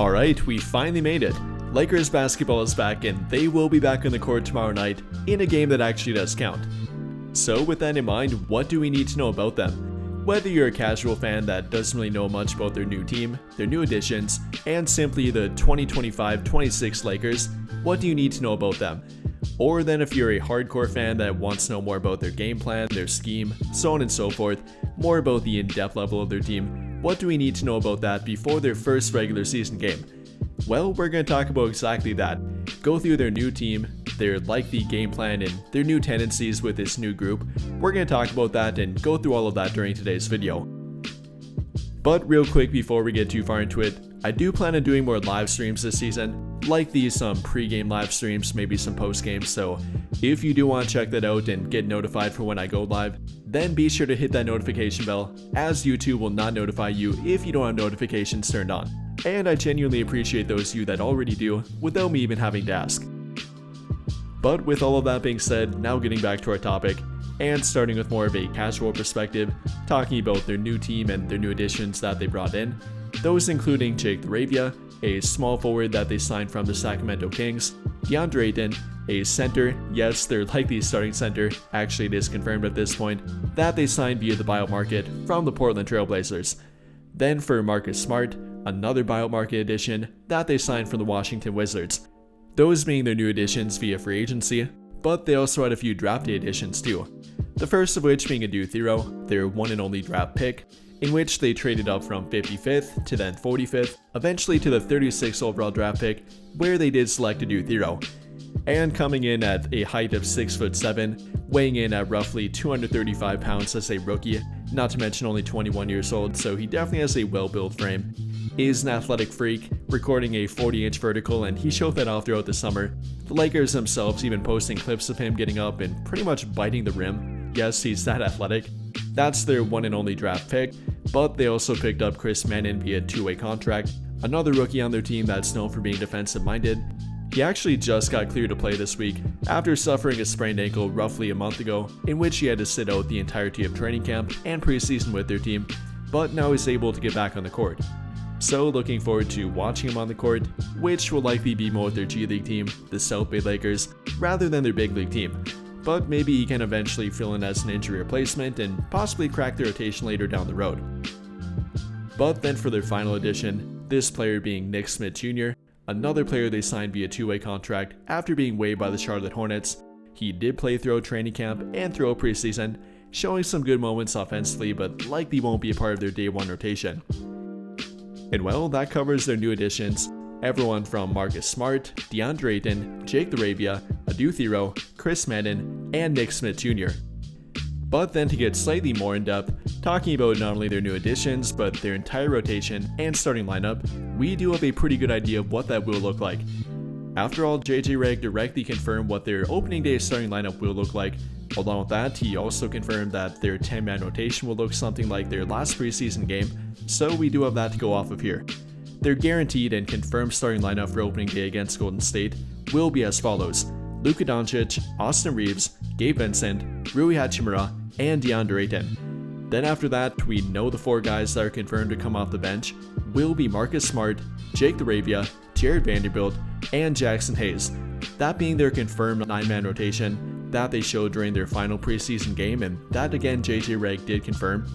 Alright, we finally made it. Lakers basketball is back and they will be back on the court tomorrow night in a game that actually does count. So with that in mind, what do we need to know about them? Whether you're a casual fan that doesn't really know much about their new team, their new additions, and simply the 2025-26 Lakers, what do you need to know about them? Or then if you're a hardcore fan that wants to know more about their game plan, their scheme, so on and so forth, more about the in-depth level of their team, what do we need to know about that before their first regular season game? Well, we're going to talk about exactly that. Go through their new team, their likely game plan, and their new tendencies with this new group. We're going to talk about that and go through all of that during today's video. But real quick before we get too far into it, I do plan on doing more live streams this season, likely some pre-game live streams, maybe some post-game, so if you do want to check that out and get notified for when I go live, then be sure to hit that notification bell, as YouTube will not notify you if you don't have notifications turned on. And I genuinely appreciate those of you that already do, without me even having to ask. But with all of that being said, now getting back to our topic, and starting with more of a casual perspective, talking about their new team and their new additions that they brought in, those including Jake LaRavia, a small forward that they signed from the Sacramento Kings, DeAndre Ayton, a center, yes, they're likely starting center, actually it is confirmed at this point, that they signed via the buyout market from the Portland Trail Blazers. Then for Marcus Smart, another buyout market addition that they signed from the Washington Wizards. Those being their new additions via free agency, but they also had a few draft day additions too. The first of which being Adou Thiero, their one and only draft pick, in which they traded up from 55th to then 45th, eventually to the 36th overall draft pick, where they did select Adou Thiero. And coming in at a height of 6'7", weighing in at roughly 235 pounds as a rookie, not to mention only 21 years old, so he definitely has a well-built frame, is an athletic freak, recording a 40-inch vertical, and he showed that off throughout the summer. The Lakers themselves even posting clips of him getting up and pretty much biting the rim. Yes, he's that athletic. That's their one and only draft pick, but they also picked up Chris Manning via two-way contract, another rookie on their team that's known for being defensive-minded. He actually just got cleared to play this week after suffering a sprained ankle roughly a month ago, in which he had to sit out the entirety of training camp and preseason with their team, but now he's able to get back on the court. So looking forward to watching him on the court, which will likely be more with their G League team, the South Bay Lakers, rather than their big league team. But maybe he can eventually fill in as an injury replacement and possibly crack the rotation later down the road. But then for their final addition, this player being Nick Smith Jr., another player they signed via two-way contract after being waived by the Charlotte Hornets. He did play throughout training camp and throughout preseason, showing some good moments offensively, but likely won't be a part of their day one rotation. And well, that covers their new additions. Everyone from Marcus Smart, DeAndre Ayton, Jake LaRavia, Adou Thiero, Chris Manning, and Nick Smith Jr. But then to get slightly more in depth, talking about not only their new additions, but their entire rotation and starting lineup, we do have a pretty good idea of what that will look like. After all, JJ Redick directly confirmed what their opening day starting lineup will look like. Along with that, he also confirmed that their 10-man rotation will look something like their last preseason game, so we do have that to go off of here. Their guaranteed and confirmed starting lineup for opening day against Golden State will be as follows: Luka Doncic, Austin Reeves, Gabe Vincent, Rui Hachimura, and DeAndre Ayton. Then after that, we know the four guys that are confirmed to come off the bench will be Marcus Smart, Jake LaRavia, Jared Vanderbilt, and Jackson Hayes. That being their confirmed 9-man rotation that they showed during their final preseason game, and that again JJ Redick did confirm.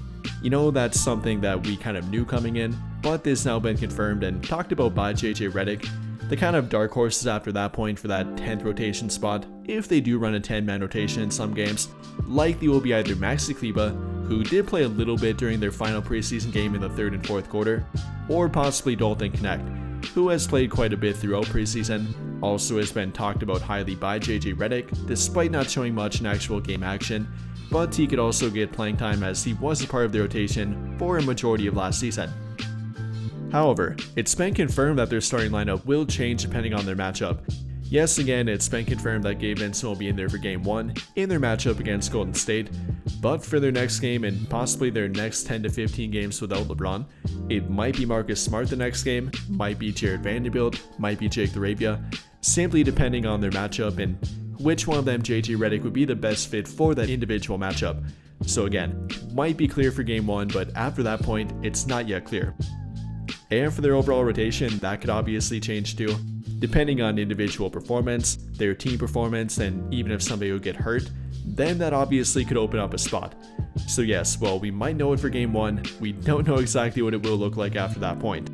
You know, that's something that we kind of knew coming in, but this has now been confirmed and talked about by JJ Redick. The kind of dark horses after that point for that 10th rotation spot, if they do run a 10-man rotation in some games, likely will be either Maxi Kleber, who did play a little bit during their final preseason game in the third and fourth quarter, or possibly Dalton Knecht, who has played quite a bit throughout preseason, also has been talked about highly by JJ Redick, despite not showing much in actual game action, but he could also get playing time as he was a part of the rotation for a majority of last season. However, it's been confirmed that their starting lineup will change depending on their matchup. Yes, again, it's been confirmed that Gabe Vincent will be in there for Game 1 in their matchup against Golden State, but for their next game and possibly their next 10 to 15 games without LeBron, it might be Marcus Smart the next game, might be Jared Vanderbilt, might be Jake LaRavia, simply depending on their matchup and which one of them JJ Redick would be the best fit for that individual matchup. So again, might be clear for Game 1, but after that point, it's not yet clear. And for their overall rotation, that could obviously change too. Depending on individual performance, their team performance, and even if somebody will get hurt, then that obviously could open up a spot. So yes, well, we might know it for game 1, we don't know exactly what it will look like after that point.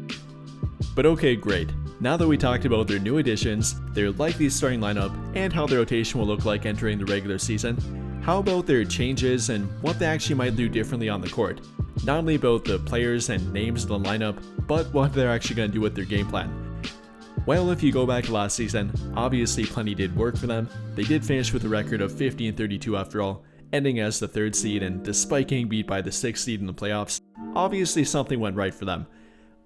But okay, great. Now that we talked about their new additions, their likely starting lineup, and how their rotation will look like entering the regular season, how about their changes and what they actually might do differently on the court? Not only about the players and names of the lineup, but what they're actually going to do with their game plan. Well, if you go back to last season, obviously plenty did work for them. They did finish with a record of 50-32 after all, ending as the 3rd seed, and despite getting beat by the 6th seed in the playoffs, obviously something went right for them.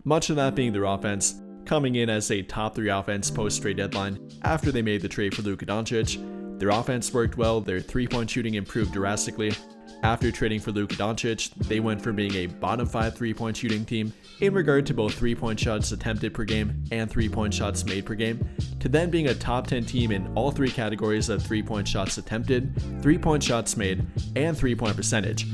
Much of that being their offense, coming in as a top 3 offense post-trade deadline after they made the trade for Luka Doncic. Their offense worked well, their 3-point shooting improved drastically. After trading for Luka Doncic, they went from being a bottom 5 3-point shooting team in regard to both 3-point shots attempted per game and 3-point shots made per game, to then being a top 10 team in all 3 categories of 3-point shots attempted, 3-point shots made, and 3-point percentage.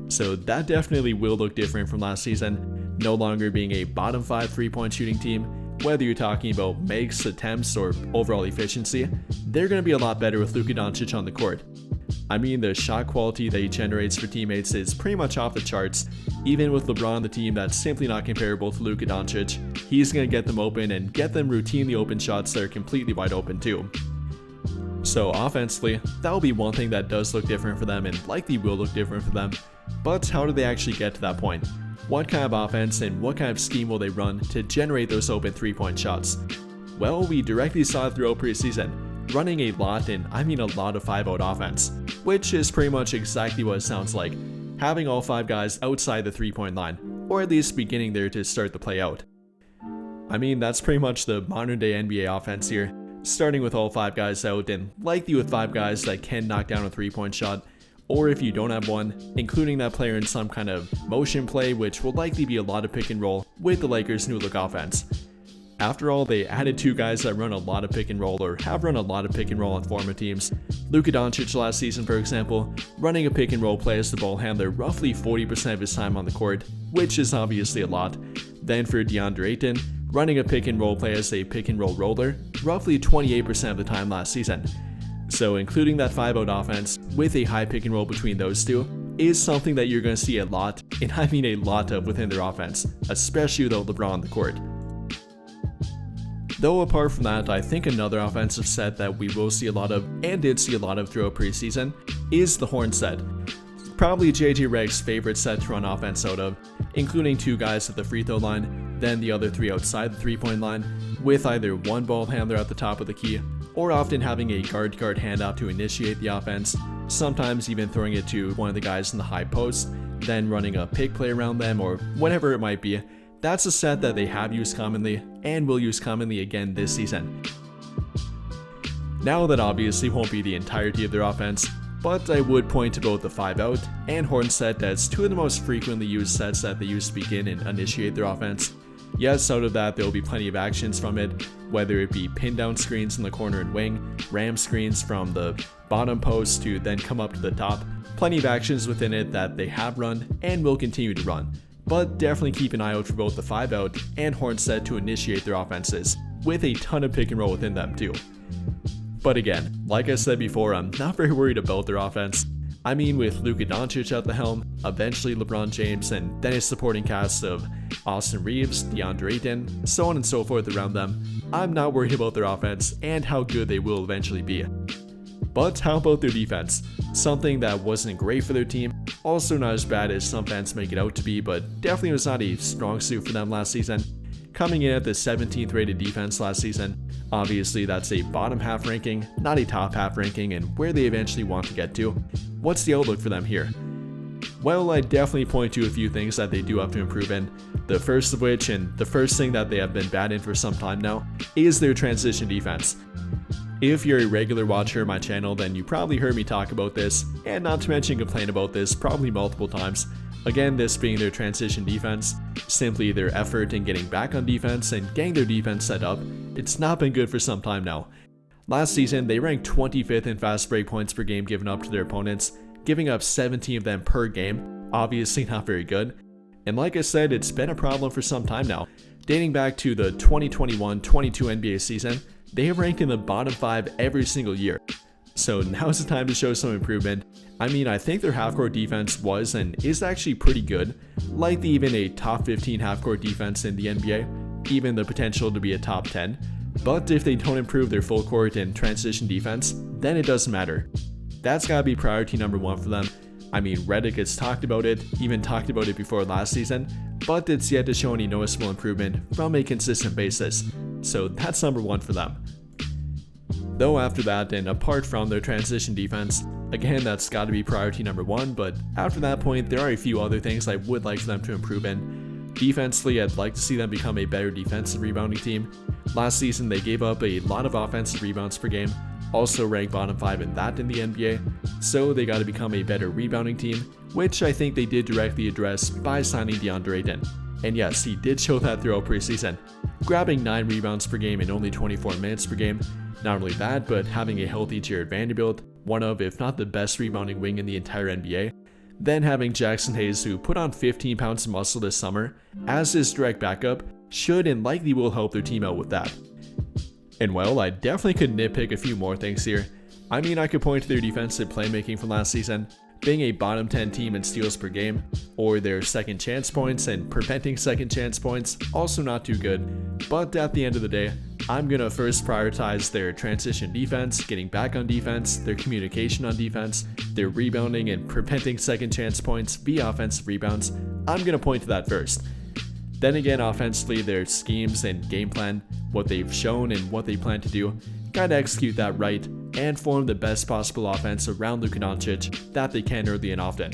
So that definitely will look different from last season, no longer being a bottom 5 3-point shooting team. Whether you're talking about makes, attempts, or overall efficiency, they're going to be a lot better with Luka Doncic on the court. I mean, the shot quality that he generates for teammates is pretty much off the charts. Even with LeBron on the team, that's simply not comparable to Luka Doncic. He's going to get them open and get them routinely open shots that are completely wide open too. So offensively, that will be one thing that does look different for them and likely will look different for them. But how do they actually get to that point? What kind of offense and what kind of scheme will they run to generate those open 3-point shots? Well, we directly saw it throughout preseason, running a lot, and I mean a lot of 5-out offense, which is pretty much exactly what it sounds like, having all 5 guys outside the 3-point line, or at least beginning there to start the play out. I mean, that's pretty much the modern day NBA offense here, starting with all 5 guys out and likely with 5 guys that can knock down a 3-point shot, or if you don't have one, including that player in some kind of motion play, which will likely be a lot of pick and roll with the Lakers' new look offense. After all, they added 2 guys that run a lot of pick and roll or have run a lot of pick and roll on former teams. Luka Doncic last season, for example, running a pick and roll play as the ball handler roughly 40% of his time on the court, which is obviously a lot. Then for DeAndre Ayton, running a pick and roll play as a pick and roll roller, roughly 28% of the time last season. So including that 5-out offense with a high pick and roll between those two is something that you're going to see a lot, and I mean a lot of within their offense, especially without LeBron on the court. Though apart from that, I think another offensive set that we will see a lot of, and did see a lot of throughout preseason, is the horn set. Probably JJ Redick's favorite set to run offense out of, including 2 guys at the free throw line, then the other 3 outside the 3-point line, with either one ball handler at the top of the key, or often having a guard-to-guard handoff to initiate the offense, sometimes even throwing it to one of the guys in the high post, then running a pick play around them or whatever it might be. That's a set that they have used commonly and will use commonly again this season. Now that obviously won't be the entirety of their offense, but I would point to both the 5-out and horn set as 2 of the most frequently used sets that they use to begin and initiate their offense. Yes, out of that there will be plenty of actions from it, whether it be pin down screens in the corner and wing, ram screens from the bottom post to then come up to the top. Plenty of actions within it that they have run and will continue to run. But definitely keep an eye out for both the 5-out and horn set to initiate their offenses, with a ton of pick and roll within them too. But again, like I said before, I'm not very worried about their offense. I mean, with Luka Doncic at the helm, eventually LeBron James, and then his supporting cast of Austin Reeves, DeAndre Ayton, so on and so forth around them, I'm not worried about their offense and how good they will eventually be. But how about their defense? Something that wasn't great for their team, also not as bad as some fans make it out to be, but definitely was not a strong suit for them last season. Coming in at the 17th rated defense last season, obviously that's a bottom half ranking, not a top half ranking, and where they eventually want to get to. What's the outlook for them here? Well, I definitely point to a few things that they do have to improve in. The first of which, and the first thing that they have been bad in for some time now, is their transition defense. If you're a regular watcher of my channel, then you probably heard me talk about this, and not to mention complain about this probably multiple times. Again, this being their transition defense, simply their effort in getting back on defense and getting their defense set up. It's not been good for some time now. Last season, they ranked 25th in fast break points per game given up to their opponents, giving up 17 of them per game, obviously not very good. And like I said, it's been a problem for some time now. Dating back to the 2021-22 NBA season, they have ranked in the bottom 5 every single year. So now's the time to show some improvement. I mean, I think their half-court defense was and is actually pretty good, likely even a top 15 half-court defense in the NBA, even the potential to be a top 10. But if they don't improve their full court and transition defense, then it doesn't matter. That's gotta be priority number 1 for them. I mean, Redick has talked about it, even talked about it before last season, but it's yet to show any noticeable improvement from a consistent basis. So that's number 1 for them. Though after that, and apart from their transition defense, again that's gotta be priority number 1, but after that point there are a few other things I would like for them to improve in. Defensively, I'd like to see them become a better defensive rebounding team. Last season they gave up a lot of offensive rebounds per game, also ranked bottom 5 in that in the NBA, so they gotta become a better rebounding team, which I think they did directly address by signing DeAndre Ayton. And yes, he did show that throughout preseason, grabbing 9 rebounds per game in only 24 minutes per game. Not only that, but having a healthy Jared Vanderbilt, one of if not the best rebounding wing in the entire NBA. Then having Jackson Hayes, who put on 15 pounds of muscle this summer, as his direct backup, should and likely will help their team out with that. And well, I definitely could nitpick a few more things here. I mean, I could point to their defensive playmaking from last season, being a bottom 10 team in steals per game, or their second chance points and preventing second chance points, also not too good. But at the end of the day, I'm gonna first prioritize their transition defense, getting back on defense, their communication on defense, their rebounding and preventing second chance points via offensive rebounds. I'm gonna point to that first. Then again, offensively, their schemes and game plan, what they've shown and what they plan to do, gotta execute that right and form the best possible offense around Luka Doncic that they can early and often.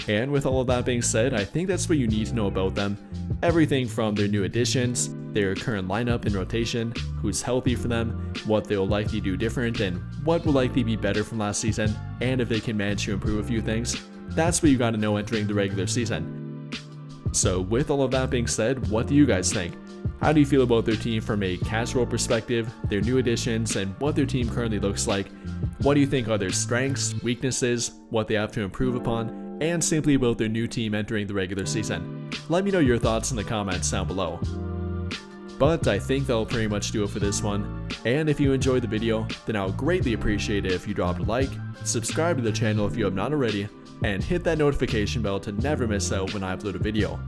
And with all of that being said, I think that's what you need to know about them. Everything from their new additions, their current lineup and rotation, who's healthy for them, what they'll likely do different, and what will likely be better from last season, and if they can manage to improve a few things. That's what you gotta know entering the regular season. So with all of that being said, what do you guys think? How do you feel about their team from a casual perspective, their new additions, and what their team currently looks like? What do you think are their strengths, weaknesses, what they have to improve upon, and simply about their new team entering the regular season? Let me know your thoughts in the comments down below. But I think that'll pretty much do it for this one, and if you enjoyed the video, then I would greatly appreciate it if you dropped a like, subscribe to the channel if you have not already, and hit that notification bell to never miss out when I upload a video.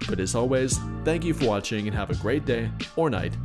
But as always, thank you for watching and have a great day or night.